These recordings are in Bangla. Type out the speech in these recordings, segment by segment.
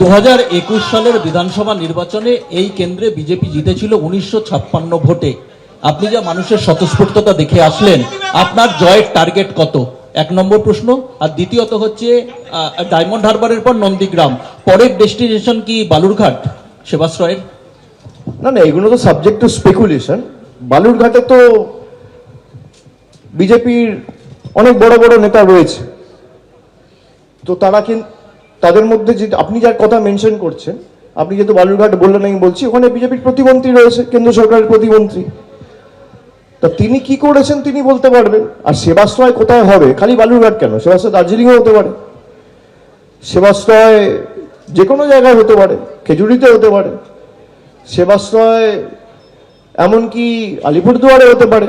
2021 সালের বিধানসভা নির্বাচনে এই কেন্দ্রে বিজেপি জিতেছিল 1956 ভোটে। আপনি যা মানুষের স্বতঃস্ফূর্ততা দেখে আসলেন, আপনার জয়ের টার্গেট কত? এক নম্বর প্রশ্ন। আর দ্বিতীয়ত হচ্ছে ডায়মন্ড হারবারের পর নন্দীগ্রাম, পরের ডেস্টিনেশন কি বালুরঘাট সেবাশ্রয়ের? না না, এগুলো তো সাবজেক্ট টু স্পেকুলেশন। বালুরঘাটে তো বিজেপির অনেক বড় বড় নেতা রয়েছে, তো তারা কিন্তু তাদের মধ্যে যে আপনি যার কথা মেনশন করছেন, আপনি যেহেতু বালুরঘাট বললেন আমি বলছি, ওখানে বিজেপির প্রতিমন্ত্রী রয়েছে, কেন্দ্র সরকারের প্রতিমন্ত্রী। তা তিনি কি করেছেন তিনি বলতে পারবেন। আর সেবাশ্রয় কোথায় হবে? খালি বালুরঘাট কেন, সেবাশ্রয় দার্জিলিংও হতে পারে, সেবাশ্রয় যে কোনো জায়গায় হতে পারে, খেজুরিতে হতে পারে, সেবাশ্রয় এমনকি আলিপুরদুয়ারে হতে পারে,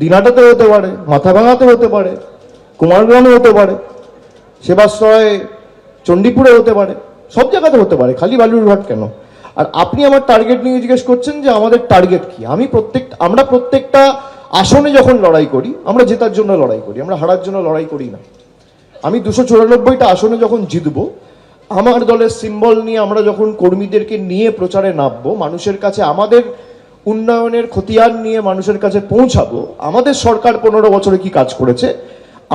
দিনাটাতে হতে পারে, মাথাভাঙাতে হতে পারে, কুমারগ্রামে হতে পারে, সেবাশ্রয় চণ্ডীপুরে হতে পারে, সব জায়গাতে হতে পারে, খালি বালুরঘাট কেন? আর আপনি আমার টার্গেট নিয়ে জিজ্ঞেস করছেন যে আমাদের টার্গেট কি। আমরা প্রত্যেকটা আসনে যখন লড়াই করি, আমরা জেতার জন্য লড়াই করি, আমরা হারার জন্য লড়াই করি না। আমি 294টা আসনে যখন জিতবো, আমার দলের সিম্বল নিয়ে আমরা যখন কর্মীদেরকে নিয়ে প্রচারে নামবো, মানুষের কাছে আমাদের উন্নয়নের খতিয়ান নিয়ে মানুষের কাছে পৌঁছাবো, আমাদের সরকার 15 বছরে কি কাজ করেছে,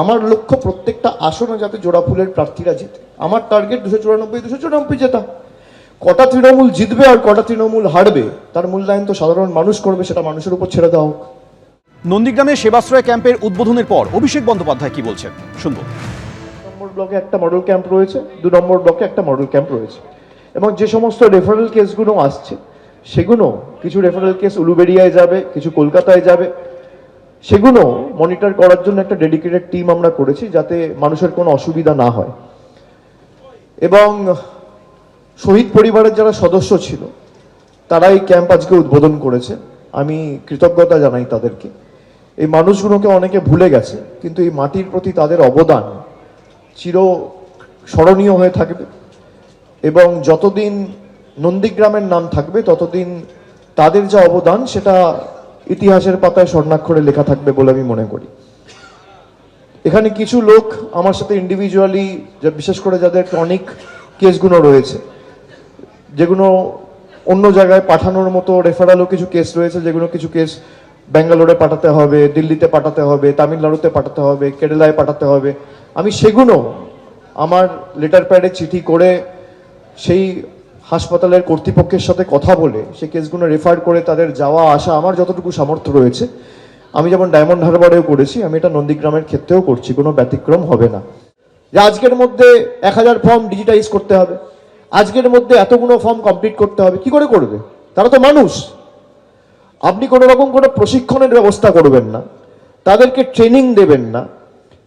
আমার লক্ষ্য প্রত্যেকটা আসনে যাতে জোড়াফুলের প্রার্থীরা জিতে। আমার টার্গেট 294 জেতা। কটা তৃণমূল জিতবে আর কটা তৃণমূল হারবে তার মূল্যায়ন তো সাধারণ মানুষ করবে, সেটা মানুষের উপর ছেড়ে দেওয়া হোক। নন্দীগ্রামে সেবাশ্রয় ক্যাম্পের উদ্বোধনের পর অভিষেক বন্দ্যোপাধ্যায় কি বলছেন শুনবো। নম্বর ব্লকে একটা মডেল ক্যাম্প রয়েছে, 2 নম্বর ব্লকে একটা মডেল ক্যাম্প রয়েছে, এবং যে সমস্ত রেফারেল কেসগুলো আসছে সেগুলো কিছু রেফারেল কেস উলুবেড়িয়ায় যাবে, কিছু কলকাতায় যাবে, সেগুলো মনিটর করার জন্য একটা ডেডিকেটেড টিম আমরা করেছি যাতে মানুষের কোনো অসুবিধা না হয়। এবং শহীদ পরিবারের যারা সদস্য ছিল তারা এই ক্যাম্প আজকে উদ্বোধন করেছে, আমি কৃতজ্ঞতা জানাই তাদেরকে। এই মানুষগুলোকে অনেকে ভুলে গেছে, কিন্তু এই মাটির প্রতি তাদের অবদান চির স্মরণীয় হয়ে থাকবে, এবং যতদিন নন্দীগ্রামের নাম থাকবে ততদিন তাদের যা অবদান সেটা ইতিহাসের পাতায় স্বর্ণাক্ষরে লেখা থাকবে বলে আমি মনে করি। এখানে কিছু লোক আমার সাথে ইন্ডিভিজুয়ালি, বিশেষ করে যাদের অনেক কেসগুলো রয়েছে, যেগুলো অন্য জায়গায় পাঠানোর মতো রেফারেলও কিছু কেস রয়েছে, যেগুলো কিছু কেস ব্যাঙ্গালোরে পাঠাতে হবে, দিল্লিতে পাঠাতে হবে, তামিলনাড়ুতে পাঠাতে হবে, কেরালায় পাঠাতে হবে, আমি সেগুলো আমার লেটার প্যাডে চিঠি করে সেই হাসপাতালের কর্তৃপক্ষের সাথে কথা বলে সেই কেসগুলো রেফার করে তাদের যাওয়া আসা আমার যতটুকু সামর্থ্য রয়েছে, আমি যেমন ডায়মন্ড হারবারেও করেছি, আমি এটা নন্দীগ্রামের ক্ষেত্রেও করছি, কোনো ব্যতিক্রম হবে না। যে আজকের মধ্যে 1000 ফর্ম ডিজিটাইজ করতে হবে, আজকের মধ্যে এতগুলো ফর্ম কমপ্লিট করতে হবে, কি করে করবে? তারা তো মানুষ। আপনি কোনো রকম কোনো প্রশিক্ষণের ব্যবস্থা করবেন না, তাদেরকে ট্রেনিং দেবেন না,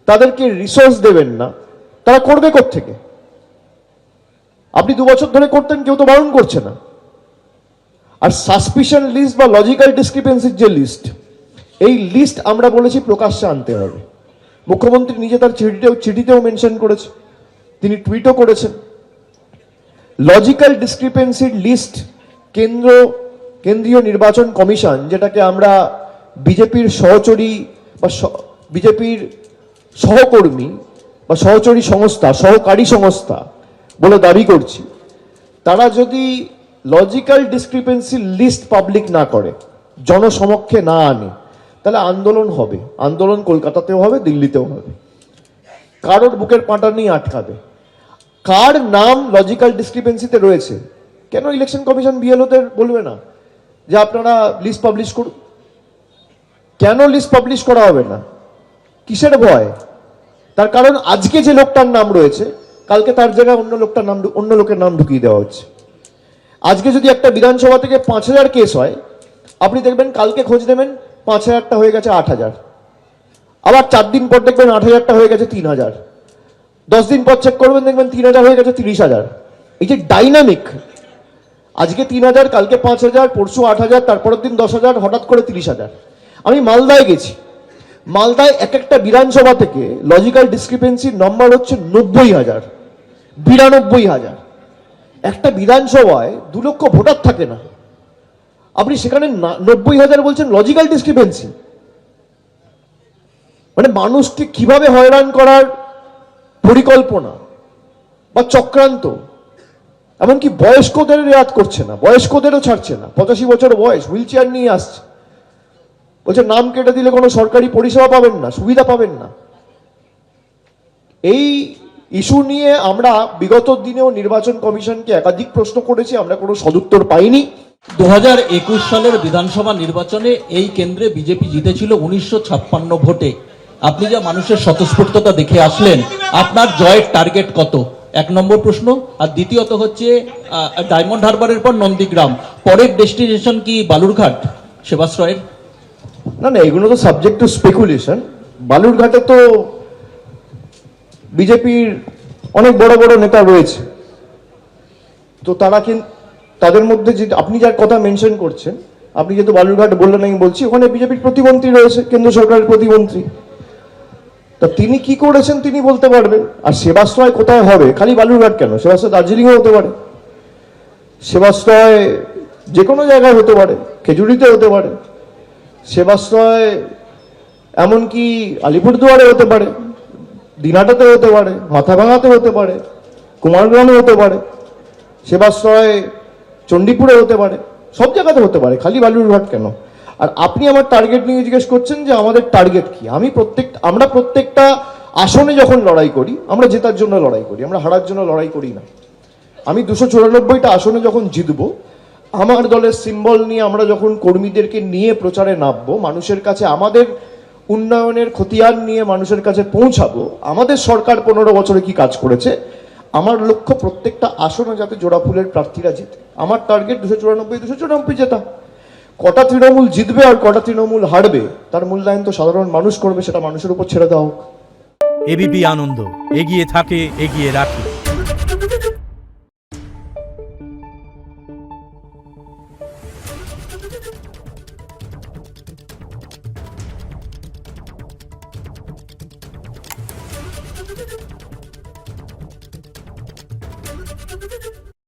তাদেরকে রিসোর্স দেবেন না, তারা করবে কোত্থেকে? আপনি 2 বছর ধরে করতেন, কেউ তো বারণ করছে না। আর সাসপিশন লিস্ট বা লজিক্যাল ডিসক্রিপেন্সির যে লিস্ট, এই লিস্ট আমরা বলেছি প্রকাশ্যে আনতে হবে। মুখ্যমন্ত্রী নিজে তার চিঠিতেও মেনশন করেছে, তিনি টুইটও করেছেন। লজিক্যাল ডিসক্রিপেন্সির লিস্ট কেন্দ্রীয় নির্বাচন কমিশন, যেটাকে আমরা বিজেপির সহচরী বা বিজেপির সহকর্মী বা সহচরী সংস্থা, সহকারী সংস্থা বলে দাবি করছি, তারা যদি লজিক্যাল ডিসক্রিপেন্সির লিস্ট পাবলিক না করে, জনসমক্ষে না আনে, তাহলে আন্দোলন হবে। আন্দোলন কলকাতাতেও হবে, দিল্লিতেও হবে, কারোর বুকের পাঁটা নিয়ে আটকাবে। কার নাম লজিক্যাল ডিসক্রিপেন্সিতে রয়েছে, কেন ইলেকশন কমিশন বিএলওদের বলবে না যে আপনারা লিস্ট পাবলিশ করুন? কেন লিস্ট পাবলিশ করা হবে না? কিসের ভয়? তার কারণ আজকে যে লোকটার নাম রয়েছে, কালকে তার জায়গায় অন্য লোকের নাম ঢুকিয়ে দেওয়া হচ্ছে। আজকে যদি একটা বিধানসভা থেকে 5000 কেস হয়, আপনি দেখবেন কালকে খোঁজ নেবেন 5000টা হয়ে গেছে 8000, আবার 4 দিন পর দেখবেন 8000টা হয়ে গেছে 3000, 10 দিন পর চেক করবেন দেখবেন 3000 হয়ে গেছে 30000। এই যে ডাইনামিক, আজকে 3000, কালকে 5000, পরশু 8000, তারপরের দিন 10000, হঠাৎ করে 30000। আমি মালদায় গেছি, মালদায় এক একটা বিধানসভা থেকে লজিক্যাল ডিসক্রিপেন্সির নম্বর হচ্ছে 90000, 92000। একটা বিধানসভায় 2 লক্ষ ভোটার থাকে না, আপনি সেখানে 90000 বলছেন লজিক্যাল ডিসক্রিপেন্সি। মানে মানুষকে কিভাবে হয়রান করার পরিকল্পনা বা চক্রান্ত এমনকি বয়স্কদের রেয়াত করছে না, বয়স্কদেরও ছাড়ছে না। 85 বছর বয়স, হুইল চেয়ার নিয়ে আসছে, বলছে নাম কেটে দিলে কোনো সরকারি পরিষেবা পাবেন না, সুবিধা পাবেন না। এই ইস্যু নিয়ে আমরা বিগত দিনেও নির্বাচন কমিশনকে একাধিক প্রশ্ন করেছি, আমরা কোনো সদুত্তর পাইনি। 2021 সালের বিধানসভা নির্বাচনে এই কেন্দ্রে বিজেপি জিতেছিল 1956 ভোটে। আপনি যা মানুষের স্বতঃস্ফূর্ততা দেখে আসলেন, আপনার জয়ের টার্গেট কত? এক নম্বর প্রশ্ন। আর দ্বিতীয়ত হচ্ছে ডায়মন্ড হারবারের পর নন্দীগ্রাম, পরের ডেস্টিনেশন কি বালুরঘাট সেবাশ্রয়ের? না না, এগুলো তো সাবজেক্ট টু স্পেকুলেশন। বালুরঘাটে তো বিজেপির অনেক বড় বড় নেতা রয়েছে, তো তারা কিন্তু তাদের মধ্যে যে আপনি যার কথা মেনশন করছেন, আপনি যেহেতু বালুরঘাট বললেন আমি বলছি, ওখানে বিজেপির প্রতিমন্ত্রী রয়েছে, কেন্দ্র সরকারের প্রতিমন্ত্রী। তা তিনি কি করেছেন তিনি বলতে পারবেন। আর সেবাশ্রয় কোথায় হবে? খালি বালুরঘাট কেন, সেবাশ্রয় দার্জিলিংও হতে পারে, সেবাশ্রয় যে কোনো জায়গায় হতে পারে, খেজুরিতে হতে পারে, সেবাশ্রয় এমনকি আলিপুরদুয়ারে হতে পারে, দিনাটাতে হতে পারে, মাথাভাঙাতে হতে পারে, কুমারগ্রামে হতে পারে, সেবাশ্রয় চণ্ডীপুরে হতে পারে, সব জায়গাতে হতে পারে, খালি বালুরঘাট কেন? আর আপনি আমার টার্গেট নিয়ে জিজ্ঞেস করছেন যে আমাদের টার্গেট কি। আমরা প্রত্যেকটা আসনে যখন লড়াই করি, আমরা জেতার জন্য লড়াই করি, আমরা হারার জন্য লড়াই করি না। আমি 294টা আসনে যখন জিতবো, আমার দলের সিম্বল নিয়ে আমরা যখন কর্মীদেরকে নিয়ে প্রচারে নামবো, মানুষের কাছে আমাদের উন্নয়নের খতিয়ান নিয়ে মানুষের কাছে পৌঁছাবো, আমাদের সরকার 15 বছরে কি কাজ করেছে, আমার লক্ষ্য প্রত্যেকটা আসনে যাতে জোড়া ফুলের প্রার্থীরা জিতে। আমার টার্গেট 294 জেতা। কটা তৃণমূল জিতবে আর কটা তৃণমূল হারবে তার মূল্যায়ন তো সাধারণ মানুষ করবে, সেটা মানুষের উপর ছেড়ে দেওয়া হোক। এবিপি আনন্দ, এগিয়ে থাকে, এগিয়ে রাখে।